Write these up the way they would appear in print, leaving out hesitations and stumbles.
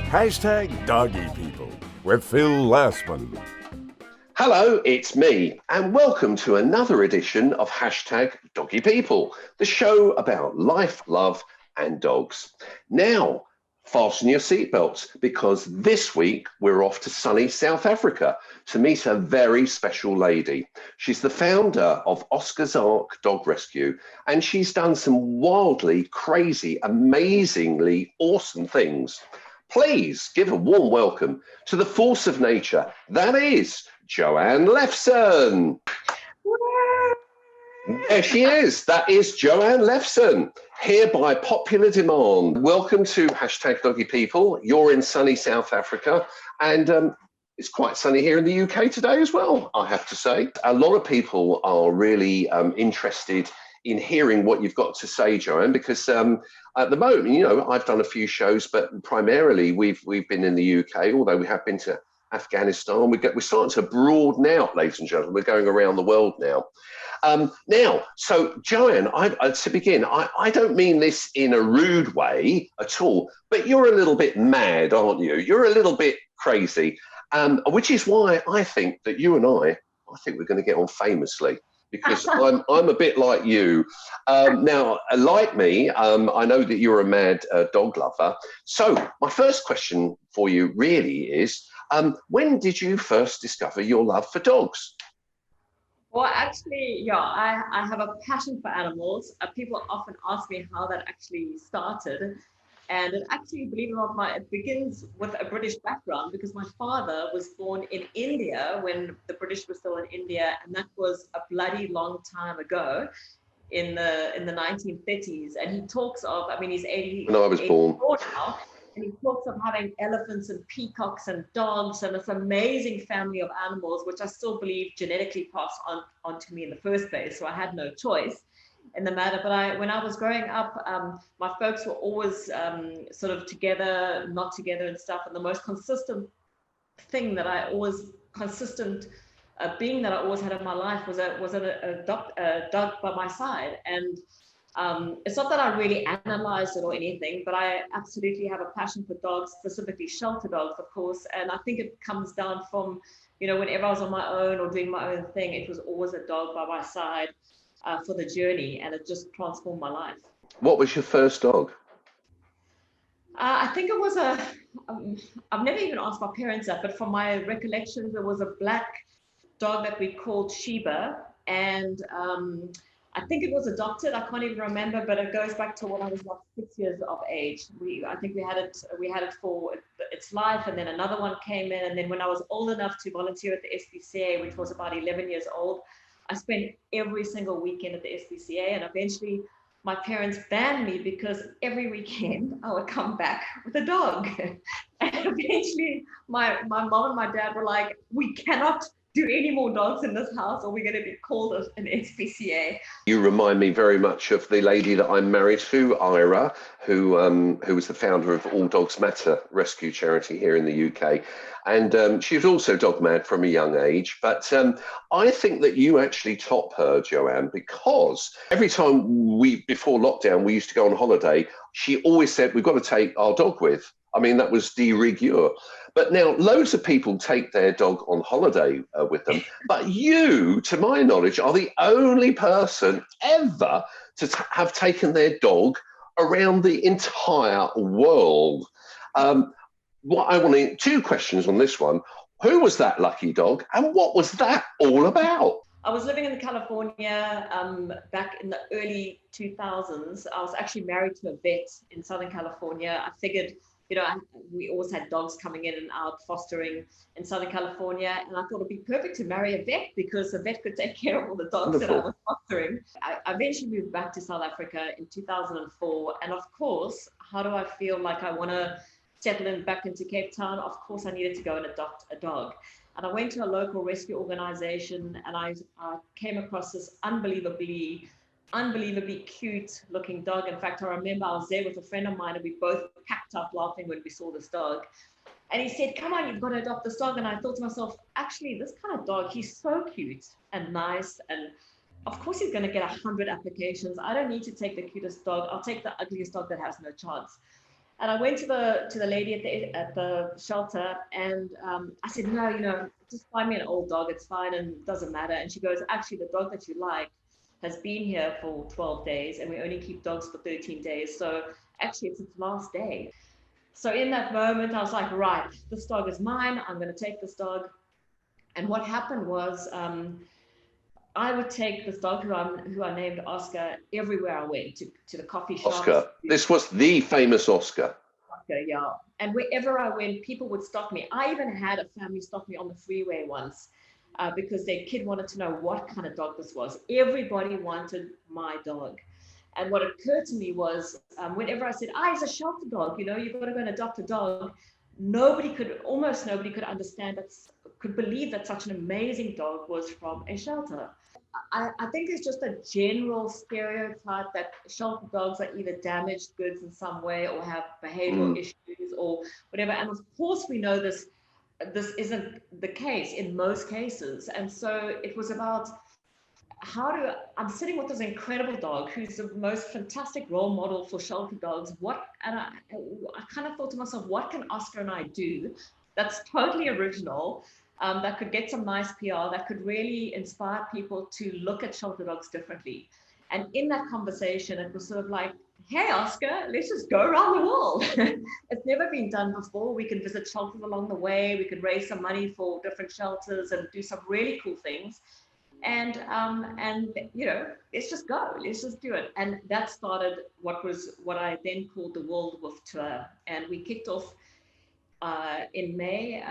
Hashtag Doggy People with Phil Lassman. Hello, it's me, and welcome to another edition of Hashtag Doggy People, the show about life, love, and dogs. Now, fasten your seatbelts because this week we're off to sunny South Africa to meet a very special lady. She's the founder of Oscars Ark Dog Rescue, and she's done some wildly crazy, amazingly awesome things. Please give a warm welcome to the force of nature, that is Joanne Lefson. There she is. That is Joanne Lefson, here by popular demand. Welcome to Hashtag Doggy People. You're in sunny South Africa, and it's quite sunny here in the UK today as well, I have to say. A lot of people are really interested in hearing what you've got to say, Joanne, because at the moment, you know, I've done a few shows, but primarily we've been in the UK, although we have been to Afghanistan. We're starting to broaden out, ladies and gentlemen. We're going around the world now. So Joanne, to begin, I don't mean this in a rude way at all, but you're a little bit mad, aren't you? You're a little bit crazy, which is why I think that you and I think we're going to get on famously. Because I'm a bit like you. Now, like me, I know that you're a mad dog lover. So my first question for you really is, when did you first discover your love for dogs? Well, actually, yeah, I have a passion for animals. People often ask me how that actually started. And it actually, believe it or not, it begins with a British background because my father was born in India when the British were still in India, and that was a bloody long time ago in the 1930s. And he talks of, I mean, he's 80. When I was born now, and he talks of having elephants and peacocks and dogs and this amazing family of animals, which I still believe genetically passed on to me in the first place. So I had no choice in the matter. But when I was growing up, my folks were always sort of together, not together and stuff. And the most consistent thing that I always, being that I always had in my life was a dog by my side. And it's not that I really analyzed it or anything, but I absolutely have a passion for dogs, specifically shelter dogs, of course. And I think it comes down from, you know, whenever I was on my own or doing my own thing, it was always a dog by my side. For the journey, and it just transformed my life. What was your first dog? I think it was I've never even asked my parents that, but from my recollections, it was a black dog that we called Sheba, and I think it was adopted. I can't even remember, but it goes back to when I was like 6 years of age. I think we had it for its life, and then another one came in, and then when I was old enough to volunteer at the SPCA, which was about 11 years old, I spent every single weekend at the SPCA, and eventually my parents banned me because every weekend I would come back with a dog. And eventually my mom and my dad were like, we cannot do any more dogs in this house or we're going to be called an SPCA. You remind me very much of the lady that I'm married to, Ira, who was the founder of All Dogs Matter rescue charity here in the UK. And she was also dog mad from a young age. But I think that you actually top her, Joanne, because every time before lockdown, we used to go on holiday, she always said, we've got to take our dog with. I mean, that was de rigueur. But now loads of people take their dog on holiday with them. But you, to my knowledge, are the only person ever to have taken their dog around the entire world. Two questions on this one. Who was that lucky dog and what was that all about? I was living in California back in the early 2000s. I was actually married to a vet in Southern California. I figured, you know, we always had dogs coming in and out fostering in Southern California. And I thought it'd be perfect to marry a vet because the vet could take care of all the dogs that I was fostering. I eventually moved back to South Africa in 2004. And of course, how do I feel like I want to settle in back into Cape Town? Of course, I needed to go and adopt a dog. And I went to a local rescue organization and I came across this unbelievably cute looking dog. In fact, I remember I was there with a friend of mine and we both packed up laughing when we saw this dog. And he said, come on, you've got to adopt this dog. And I thought to myself, actually, this kind of dog, he's so cute and nice. And of course, he's going to get 100 applications. I don't need to take the cutest dog. I'll take the ugliest dog that has no chance. And I went to the lady at the shelter, and I said, no, just find me an old dog. It's fine and it doesn't matter. And she goes, actually, the dog that you like has been here for 12 days, and we only keep dogs for 13 days. So actually, it's its last day. So in that moment, I was like, right, this dog is mine. I'm going to take this dog. And what happened was, I would take this dog who I named Oscar everywhere I went, to the coffee shops. Oscar. This was the famous Oscar. Oscar, yeah. And wherever I went, people would stop me. I even had a family stop me on the freeway once because their kid wanted to know what kind of dog this was. Everybody wanted my dog. And what occurred to me was whenever I said, it's a shelter dog, you've got to go and adopt a dog, almost nobody could understand could believe that such an amazing dog was from a shelter. I think it's just a general stereotype that shelter dogs are either damaged goods in some way or have behavioral issues or whatever. And of course, we know this isn't the case in most cases. And so it was about I'm sitting with this incredible dog who's the most fantastic role model for shelter dogs. And I kind of thought to myself, what can Oscar and I do that's totally original? That could get some nice PR, that could really inspire people to look at shelter dogs differently. And in that conversation, it was sort of like, hey, Oscar, let's just go around the world. It's never been done before. We can visit shelters along the way. We can raise some money for different shelters and do some really cool things. And let's just go. Let's just do it. And that started what I then called the World Woof Tour. And we kicked off in May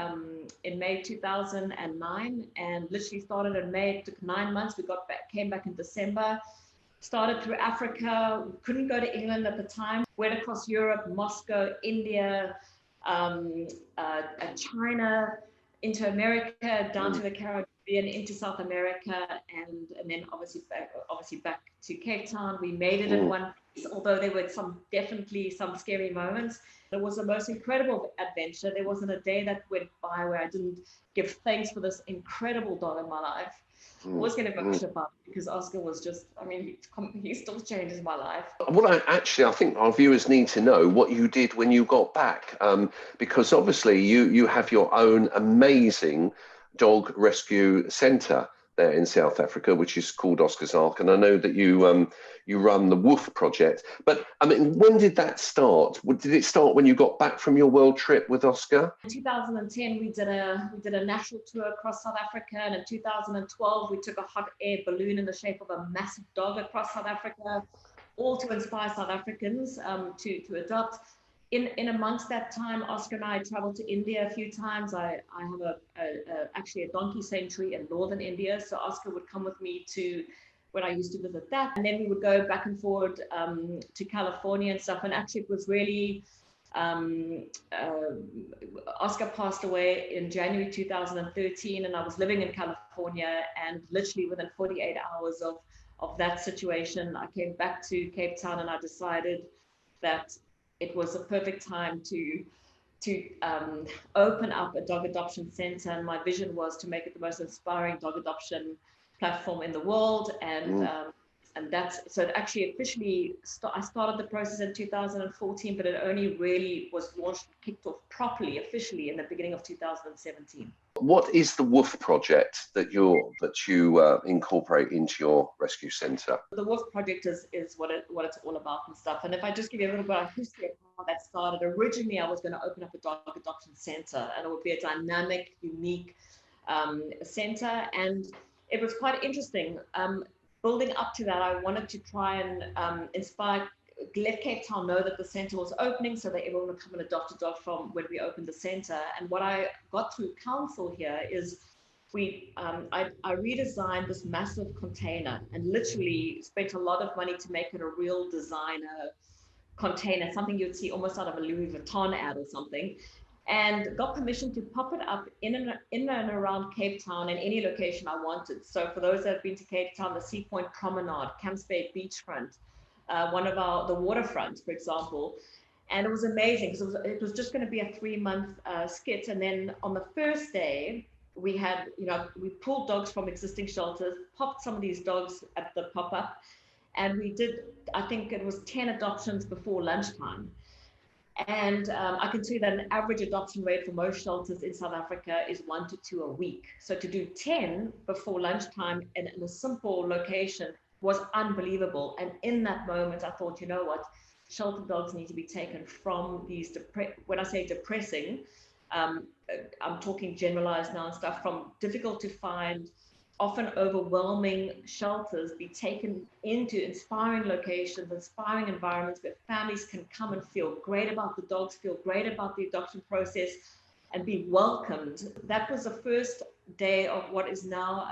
2009, and literally started in May. It took 9 months. We came back in December, started through Africa, couldn't go to England at the time, went across Europe, Moscow, India, China, into America, down to the Caribbean, into South America, and then obviously back to Cape Town. We made it in one piece, although there were definitely some scary moments. It was the most incredible adventure. There wasn't a day that went by where I didn't give thanks for this incredible dog in my life. I was going to emotional about it because Oscar was just, he still changes my life. Well, I think our viewers need to know what you did when you got back, because obviously you have your own amazing dog rescue centre there in South Africa, which is called Oscars Ark, and I know that you run the Woof Project. But when did that start? Did it start when you got back from your world trip with Oscar? In 2010, we did a national tour across South Africa, and in 2012, we took a hot air balloon in the shape of a massive dog across South Africa, all to inspire South Africans to adopt. In amongst that time, Oscar and I traveled to India a few times. I have actually a donkey sanctuary in northern India, so Oscar would come with me to when I used to visit that, and then we would go back and forward to California and stuff. And actually, it was really Oscar passed away in January 2013, and I was living in California, and literally within 48 hours of that situation, I came back to Cape Town, and I decided that it was a perfect time to open up a dog adoption center. And my vision was to make it the most inspiring dog adoption platform in the world. And so it actually officially, I started the process in 2014, but it only really was kicked off properly, officially in the beginning of 2017. What is the Woof Project that you incorporate into your rescue centre? The Woof Project is what it's all about and stuff. And if I just give you a little bit of history of how that started, originally I was going to open up a dog adoption centre, and it would be a dynamic, unique centre. And it was quite interesting. Building up to that, I wanted to try and let Cape Town know that the centre was opening, so that everyone would come and adopt a dog from when we opened the centre. And what I got through council here is I redesigned this massive container and literally spent a lot of money to make it a real designer container, something you'd see almost out of a Louis Vuitton ad or something, and got permission to pop it up in and around Cape Town in any location I wanted. So for those that have been to Cape Town, the Sea Point Promenade, Camps Bay Beachfront, the waterfront, for example. And it was amazing because it was just going to be a 3-month skit. And then on the first day, we pulled dogs from existing shelters, popped some of these dogs at the pop-up, and we did, I think it was 10 adoptions before lunchtime. And I can tell you that an average adoption rate for most shelters in South Africa is 1 to 2 a week. So to do 10 before lunchtime in a simple location was unbelievable. And in that moment, I thought, you know what, shelter dogs need to be taken from these, when I say depressing, I'm talking generalized now and stuff, from difficult to find, often overwhelming shelters, be taken into inspiring locations, inspiring environments where families can come and feel great about the dogs, feel great about the adoption process, and be welcomed. That was the first day of what is now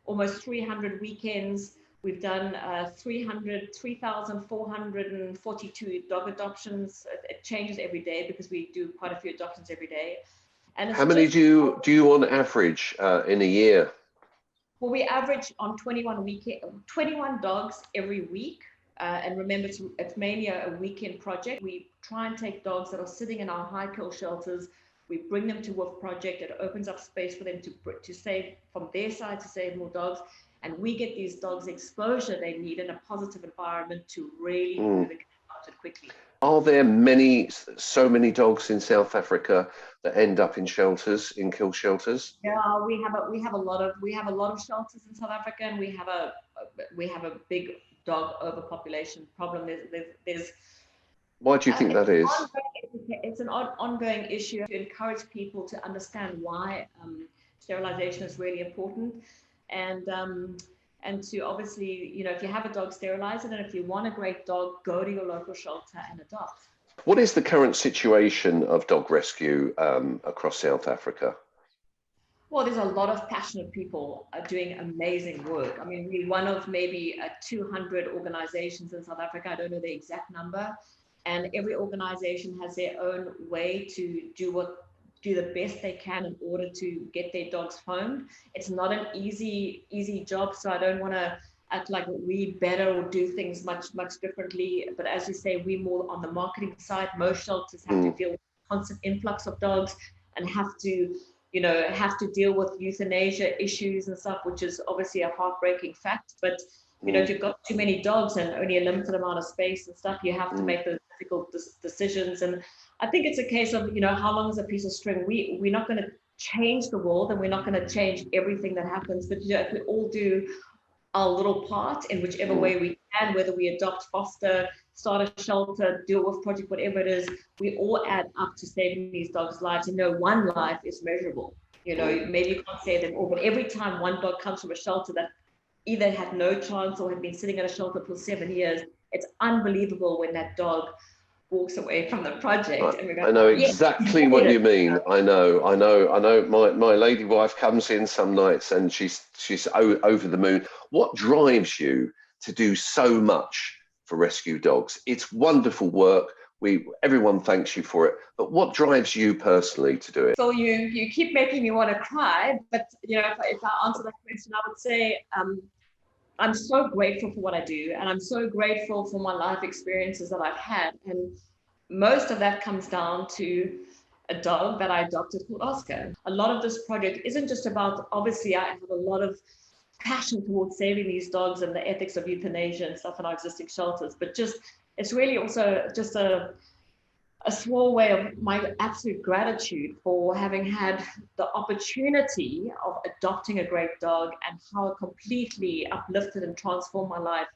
almost 300 weekends. We've done 3,442 dog adoptions. It changes every day because we do quite a few adoptions every day. And how many do you on average in a year? Well, we average on 21 dogs every week. And remember, it's mainly a weekend project. We try and take dogs that are sitting in our high kill shelters. We bring them to Woof Project. It opens up space for them to save, from their side, to save more dogs. And we get these dogs exposure they need in a positive environment to really move and get adopted quickly. Are there so many dogs in South Africa that end up in shelters, in kill shelters? Yeah, we have a lot of shelters in South Africa, and we have a big dog overpopulation problem. There's Why do you think that is? It's an ongoing issue to encourage people to understand why sterilization is really important, and to obviously, you know, if you have a dog, sterilize it, and if you want a great dog, go to your local shelter and adopt. What is the current situation of dog rescue across South Africa? Well, there's a lot of passionate people doing amazing work. I mean, we're one of maybe 200 organizations in South Africa. I don't know the exact number. And every organization has their own way to do the best they can in order to get their dogs home. It's not an easy job, so I don't want to act like we better or do things much differently. But as you say, we're more on the marketing side. Most shelters have to deal with constant influx of dogs and have to deal with euthanasia issues and stuff, which is obviously a heartbreaking fact. But you know, if you've got too many dogs and only a limited amount of space and stuff, you have to make those difficult decisions. And I think it's a case of, you know, how long is a piece of string? We're not going to change the world, and we're not going to change everything that happens. But you know, if we all do our little part in whichever way we can, whether we adopt, foster, start a shelter, do a Woof Project, whatever it is, we all add up to saving these dogs' lives. And no one life is measurable. You know, maybe you can't save them all, but every time one dog comes from a shelter that either had no chance or had been sitting at a shelter for 7 years, it's unbelievable when that dog walks away from the project. I know exactly what you mean. I know. My lady wife comes in some nights and she's over the moon. What drives you to do so much for rescue dogs? It's wonderful work. Everyone thanks you for it. But what drives you personally to do it? So you keep making me want to cry. But you know, if I answer that question, I would say I'm so grateful for what I do, and I'm so grateful for my life experiences that I've had. And most of that comes down to a dog that I adopted called Oscar. A lot of this project isn't just about, obviously, I have a lot of passion towards saving these dogs and the ethics of euthanasia and stuff in our existing shelters, but it's really also just a small way of my absolute gratitude for having had the opportunity of adopting a great dog, and how it completely uplifted and transformed my life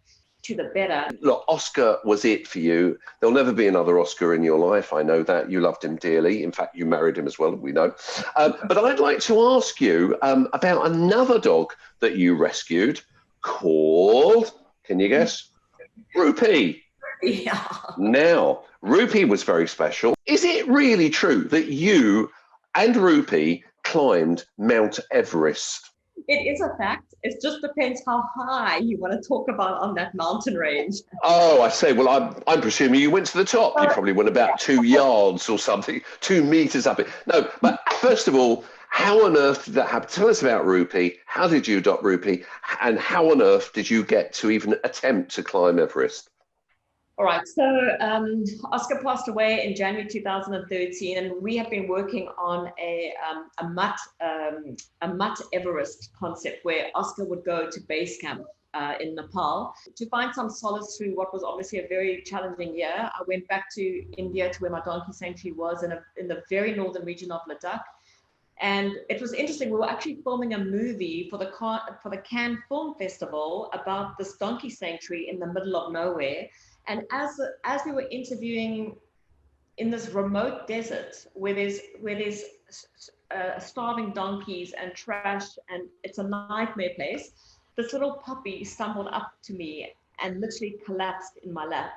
to the better. Look, Oscar was it for you. There'll never be another Oscar in your life. I know that. You loved him dearly. In fact, you married him as well, we know. But I'd like to ask you about another dog that you rescued called, can you guess? Rupee. Yeah. Now, Rupee was very special. Is it really true that you and Rupee climbed Mount Everest? It is a fact. It just depends how high you want to talk about on that mountain range. Oh, I say, well, I'm presuming you went to the top. You probably went about 2 yards or something, 2 meters up it. No, but first of all, how on earth did that happen? Tell us about Rupee. How did you adopt Rupee? And how on earth did you get to even attempt to climb Everest? All right, so Oscar passed away in January 2013, and we have been working on a mutt Everest concept where Oscar would go to base camp in Nepal to find some solace through what was obviously a very challenging year. I went back to India to where my donkey sanctuary was in the very northern region of Ladakh. And it was interesting. We were actually filming a movie for the Cannes Film Festival about this donkey sanctuary in the middle of nowhere. And as we were interviewing in this remote desert where there's starving donkeys and trash, and it's a nightmare place, this little puppy stumbled up to me and literally collapsed in my lap.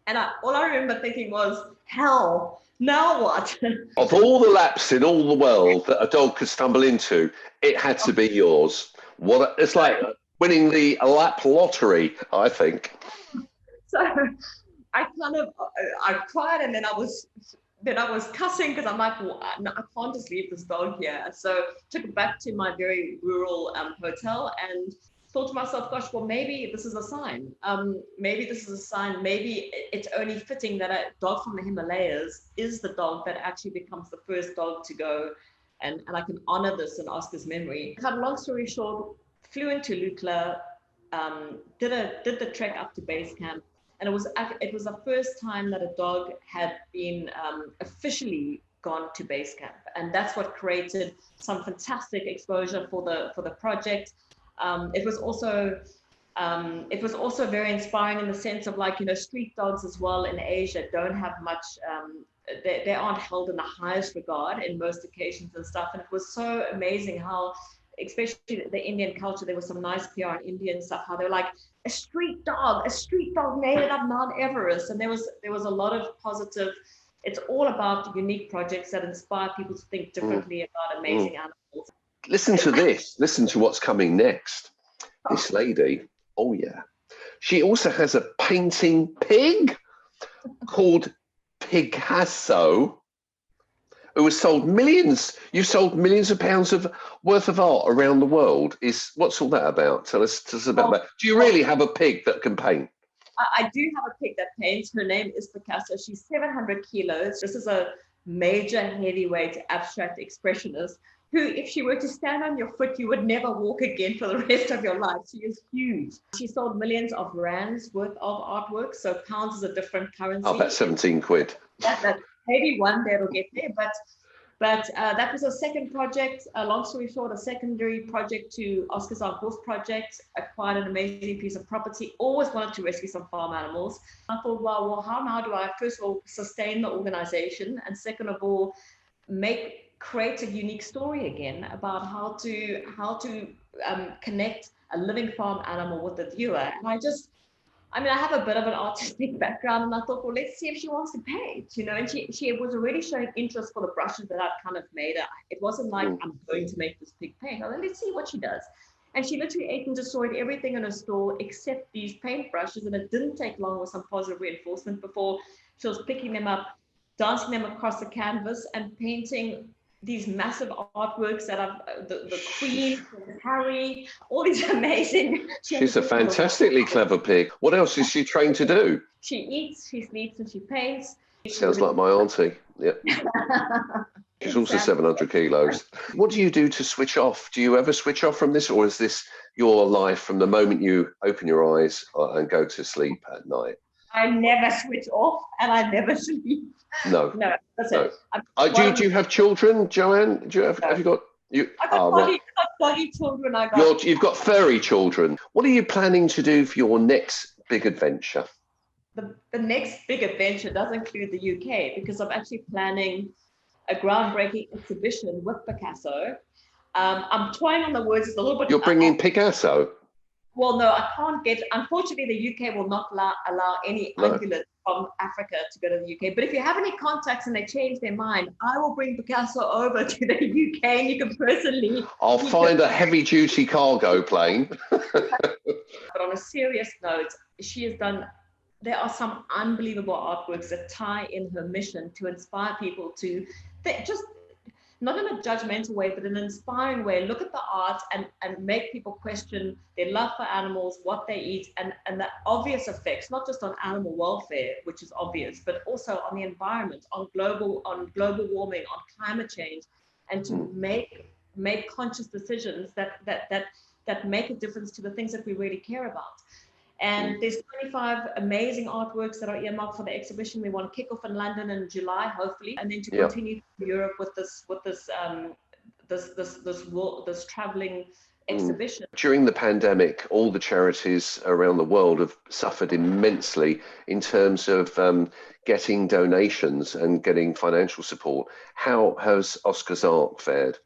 And all I remember thinking was, hell, now what? Of all the laps in all the world that a dog could stumble into, it had to be yours. It's like winning the lap lottery, I think. So I cried, and then I was cussing because I'm like, well, I can't just leave this dog here. So took it back to my very rural hotel and thought to myself, gosh, well, maybe this is a sign. Maybe this is a sign. Maybe it's only fitting that a dog from the Himalayas is the dog that actually becomes the first dog to go. And I can honor this in Oscar's memory. Cut a long story short, flew into Lukla, did the trek up to base camp. And it was the first time that a dog had been officially gone to base camp. And that's what created some fantastic exposure for the project. It was also very inspiring in the sense of, like, street dogs as well in Asia don't have much, they aren't held in the highest regard in most occasions and stuff. And it was so amazing how, especially the Indian culture, there was some nice PR on Indian stuff, how they were like, a street dog made it up Mount Everest. And there was a lot of positive. It's all about unique projects that inspire people to think differently about amazing animals. Listen to this. Listen to what's coming next. This lady, oh yeah, she also has a painting pig called Casso, who has sold millions. You've sold millions of pounds worth of art around the world. What's all that about? Tell us about that. Do you really have a pig that can paint? I do have a pig that paints. Her name is Casso. She's 700 kilos. This is a major heavyweight abstract expressionist who, if she were to stand on your foot, you would never walk again for the rest of your life. She is huge. She sold millions of rands worth of artwork. So pounds is a different currency. I'll bet 17 quid. That maybe one day it'll get there. But that was a second project. Long story short, a secondary project to Oscars Ark Woof Project. Acquired an amazing piece of property. Always wanted to rescue some farm animals. I thought, well, how now do I, first of all, sustain the organization, and second of all, create a unique story again about how to connect a living farm animal with the viewer. And I have a bit of an artistic background, and I thought, well, let's see if she wants to paint, and she was already showing interest for the brushes that I'd kind of made. It wasn't like, I'm going to make this pig paint. I thought, let's see what she does. And she literally ate and destroyed everything in her store except these paint brushes, and it didn't take long with some positive reinforcement before she was picking them up, dancing them across the canvas, and painting these massive artworks that are the Queen, Harry, all these amazing. She's a fantastically clever pig. What else is she trained to do? She eats, she sleeps, and she paints. Sounds like my auntie. Yeah. She's also 700 kilos. What do you do to switch off? Do you ever switch off from this, or is this your life from the moment you open your eyes and go to sleep at night? I never switch off, and I never sleep. No, that's no. it. Do you have children, Joanne? Have you got? I've got doggy children. You've got furry children. What are you planning to do for your next big adventure? The next big adventure does include the UK, because I'm actually planning a groundbreaking exhibition with Casso. I'm toying on the words. It's a little bit. You're bringing Picasso? Well, no, I can't get. Unfortunately, the UK will not allow any ungulates from Africa to go to the UK. But if you have any contacts and they change their mind, I will bring Picasso over to the UK, and you can personally. I'll find a heavy-duty cargo plane. But on a serious note, she has done. There are some unbelievable artworks that tie in her mission to inspire people to just. Not in a judgmental way, but in an inspiring way, look at the art and make people question their love for animals, what they eat, and the obvious effects, not just on animal welfare, which is obvious, but also on the environment, on global warming, on climate change, and to make conscious decisions that that make a difference to the things that we really care about. And there's 25 amazing artworks that are earmarked for the exhibition. We want to kick off in London in July, hopefully, and then to continue to Europe with this traveling exhibition. During the pandemic, all the charities around the world have suffered immensely in terms of getting donations and getting financial support. How has Oscars Ark fared?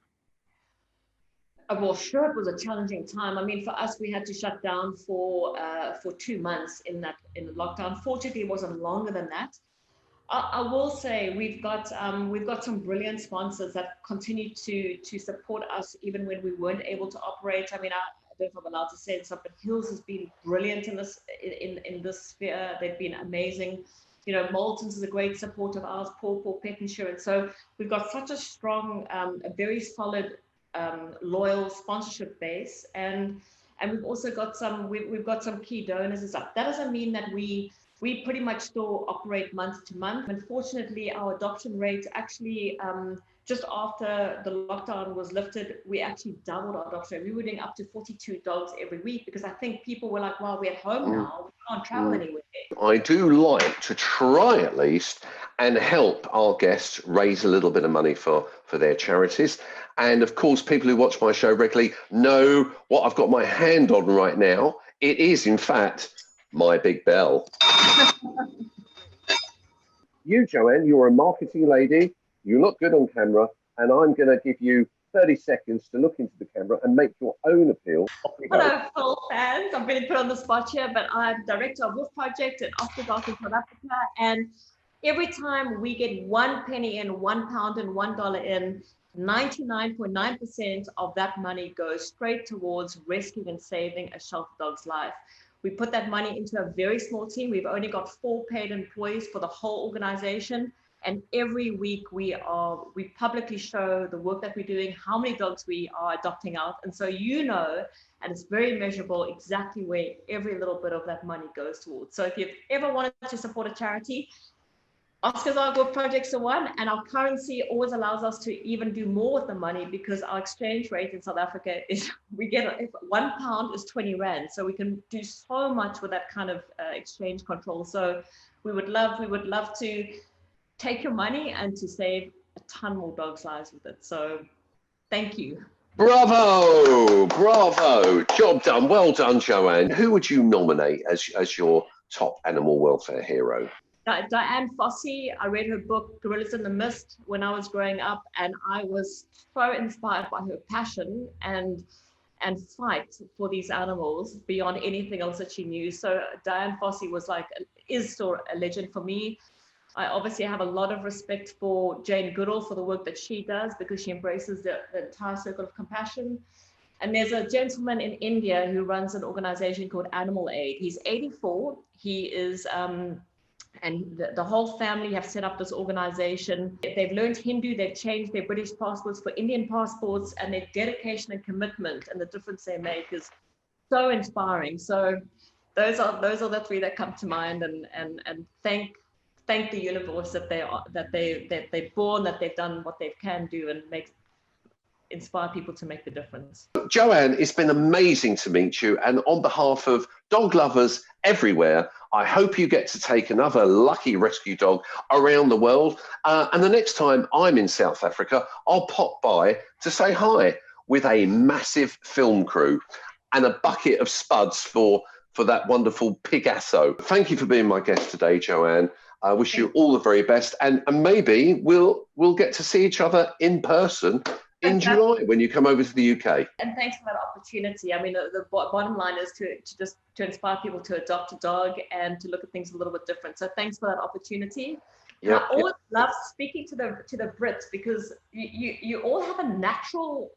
Well, sure, it was a challenging time. I mean, for us, we had to shut down for 2 months in the lockdown. Fortunately, it wasn't longer than that. I will say we've got some brilliant sponsors that continue to support us even when we weren't able to operate. I mean, I don't know if I'm allowed to say it, but Hills has been brilliant in this sphere. They've been amazing. You know, Moulton's is a great support of ours. Paw Pet Insurance. So we've got such a strong, a very solid, loyal sponsorship base, and we've also got some key donors and stuff. That doesn't mean that we pretty much still operate month to month. Unfortunately, our adoption rate actually, just after the lockdown was lifted, we actually doubled our adoption rate. We were doing up to 42 dogs every week because I think people were like, well, we're at home now, we can't travel anywhere. I do like to try at least and help our guests raise a little bit of money for their charities. And of course, people who watch my show regularly know what I've got my hand on right now. It is, in fact, my big bell. You, Joanne, you're a marketing lady. You look good on camera, and I'm going to give you 30 seconds to look into the camera and make your own appeal. Hello, Phil fans. I'm being put on the spot here, but I'm director of Woof Project at Oscars Ark in South Africa. And every time we get 1 penny in, £1 and $1 in, 99.9% of that money goes straight towards rescuing and saving a shelter dog's life. We put that money into a very small team. We've only got 4 paid employees for the whole organization. And every week we publicly show the work that we're doing, how many dogs we are adopting out. And so and it's very measurable exactly where every little bit of that money goes towards. So if you've ever wanted to support a charity, Oscars Ark Woof Project's the one, and our currency always allows us to even do more with the money because our exchange rate in South Africa is, we get, £1 is 20 Rand. So we can do so much with that kind of exchange control. So we would love to take your money and to save a ton more dogs' lives with it. So thank you. Bravo, bravo, job done, well done, Joanne. Who would you nominate as your top animal welfare hero? Diane Fossey. I read her book Gorillas in the Mist when I was growing up, and I was so inspired by her passion and fight for these animals beyond anything else that she knew. So Diane Fossey is still a legend for me. I obviously have a lot of respect for Jane Goodall for the work that she does because she embraces the entire circle of compassion. And there's a gentleman in India who runs an organization called Animal Aid. He's 84. He is, and the whole family have set up this organization. They've learned Hindu, they've changed their British passports for Indian passports, and their dedication and commitment and the difference they make is so inspiring. So those are the 3 that come to mind, and thank the universe that they're born, that they've done what they can do and inspire people to make the difference. Joanne, it's been amazing to meet you, and on behalf of dog lovers everywhere, I hope you get to take another lucky rescue dog around the world, and the next time I'm in South Africa, I'll pop by to say hi with a massive film crew and a bucket of spuds for that wonderful Casso. Thank you for being my guest today, Joanne. I wish you all the very best, and maybe we'll get to see each other in person in July when you come over to the UK. And thanks for that opportunity. I mean, the bottom line is to inspire people to adopt a dog and to look at things a little bit different. So thanks for that opportunity. Yeah, I always love speaking to the Brits because you all have a natural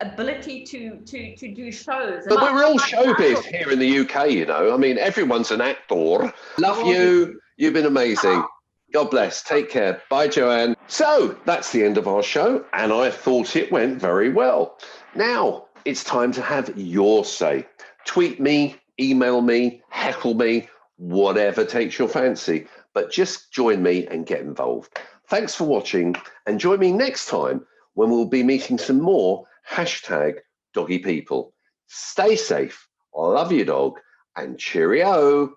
ability to do shows. But we're all showbiz here in the UK, you know. I mean, everyone's an actor. Love you. You've been amazing. God bless. Take care. Bye, Joanne. So that's the end of our show, and I thought it went very well. Now it's time to have your say. Tweet me, email me, heckle me, whatever takes your fancy. But just join me and get involved. Thanks for watching, and join me next time when we'll be meeting some more #Doggy People. Stay safe, love your dog, and cheerio.